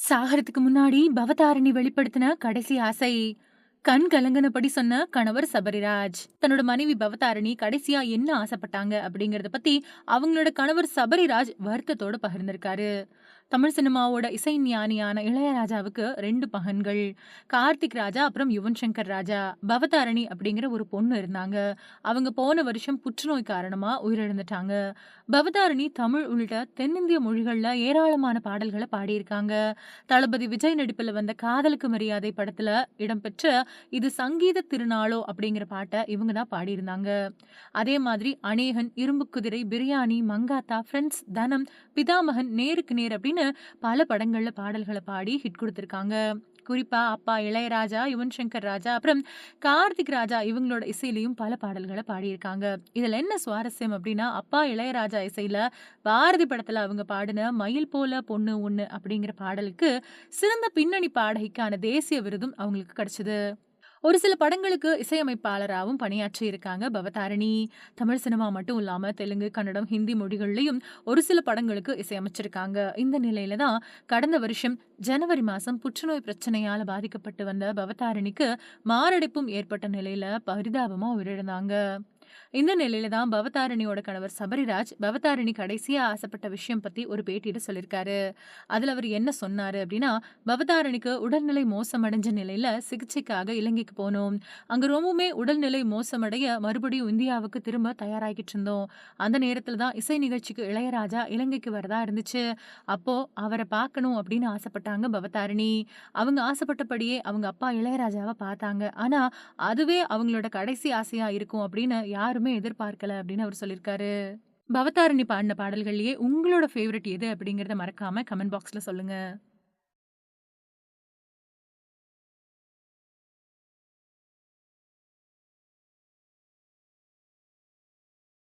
சாகறதுக்கு முன்னாடி பவதாரணி வெளிப்படுத்தின கடைசி ஆசை. கண் கலங்கினபடி சொன்ன கணவர் சபரிராஜ். தன்னோட மனைவி பவதாரணி கடைசியா என்ன ஆசைப்பட்டாங்க அப்படிங்கறத பத்தி அவங்களோட கணவர் சபரிராஜ் வருத்தத்தோட பகிர்ந்திருக்காரு. தமிழ் சினிமாவோட இசை ஞானியான இளையராஜாவுக்கு 2 மகன்கள். கார்த்திக் ராஜா அப்புறம் யுவன் சங்கர் ராஜா. பவதாரணி அப்படிங்கிற ஒரு பொண்ணு இருந்தாங்க. அவங்க போன வருஷம் புற்றுநோய் காரணமா உயிரிழந்துட்டாங்க. பவதாரணி தமிழ் உள்ளிட்ட தென்னிந்திய மொழிகள்ல ஏராளமான பாடல்கள பாடியிருக்காங்க. தளபதி விஜய் நடிப்புல வந்த காதலுக்கு மரியாதை படத்துல இடம்பெற்ற இது சங்கீத திருநாளோ அப்படிங்கிற பாட்ட இவங்க தான் பாடியிருந்தாங்க. அதே மாதிரி அநேகன், இரும்பு குதிரை, பிரியாணி, மங்காத்தா, ஃப்ரெண்ட்ஸ், தனம், பிதாமகன், நேருக்கு நேர் அப்படின்னு பல படங்கள்ல பாடல்கள பாடி ஹிட் குடுத்திருக்காங்க. குறிப்பா அப்பா இளையராஜா, யுவன் சங்கர் ராஜா, அப்புறம் கார்த்திக் ராஜா இவங்களோட இசையிலயும் பல பாடல்கள பாடியிருக்காங்க. இதுல என்ன சுவாரஸ்யம் அப்படின்னா, அப்பா இளையராஜா இசையில பாரதி படத்துல அவங்க பாடின "மயில் போல பொண்ணு ஒண்ணு" அப்படிங்கிற பாடலுக்கு சிறந்த பின்னணி பாடகிக்கான தேசிய விருதும் அவங்களுக்கு கிடைச்சது. ஒரு சில படங்களுக்கு இசையமைப்பாளராவும் பணியாற்றி இருக்காங்க பவதாரணி. தமிழ் சினிமா மட்டும் இல்லாம தெலுங்கு, கன்னடம், ஹிந்தி மொழிகள்லயும் ஒரு சில படங்களுக்கு இசையமைச்சிருக்காங்க. இந்த நிலையில தான் கடந்த வருஷம் ஜனவரி மாசம் புற்றுநோய் பிரச்சனையால பாதிக்கப்பட்டு வந்த பவதாரணிக்கு மாரடைப்பும் ஏற்பட்ட நிலையில பரிதாபமா உயிரிழந்தாங்க. இந்த நிலையில தான் பவதாரணியோட கணவர் சபரிராஜ் பவதாரணி கடைசியா ஆசைப்பட்ட விஷயம் பத்தி ஒரு பேட்டியில சொல்லியிருக்காரு. அதுல அவர் என்ன சொன்னாரு அப்படின்னா, பவதாரணிக்கு உடல்நிலை மோசமடைஞ்ச நிலையில சிகிச்சைக்காக இலங்கைக்கு போனோம். அங்க ரொம்பவுமே உடல்நிலை மோசமடைய மறுபடியும் இந்தியாவுக்கு திரும்ப தயாராகிட்டு இருந்தோம். அந்த நேரத்துல தான் இசை நிகழ்ச்சிக்கு இளையராஜா இலங்கைக்கு வரதா இருந்துச்சு. அப்போ அவரை பார்க்கணும் அப்படின்னு ஆசைப்பட்டாங்க பவதாரணி. அவங்க ஆசைப்பட்டபடியே அவங்க அப்பா இளையராஜாவை பார்த்தாங்க. ஆனா அதுவே அவங்களோட கடைசி ஆசையா இருக்கும் அப்படின்னு யாருமே எதிர்பார்க்கல அப்படின்னு அவர் சொல்லியிருக்காரு. பவதாரணி பாடின பாடல்கள்லயே உங்களோட ஃபேவரைட் எது அப்படிங்கிறத மறக்காம கமெண்ட் பாக்ஸ்ல சொல்லுங்க.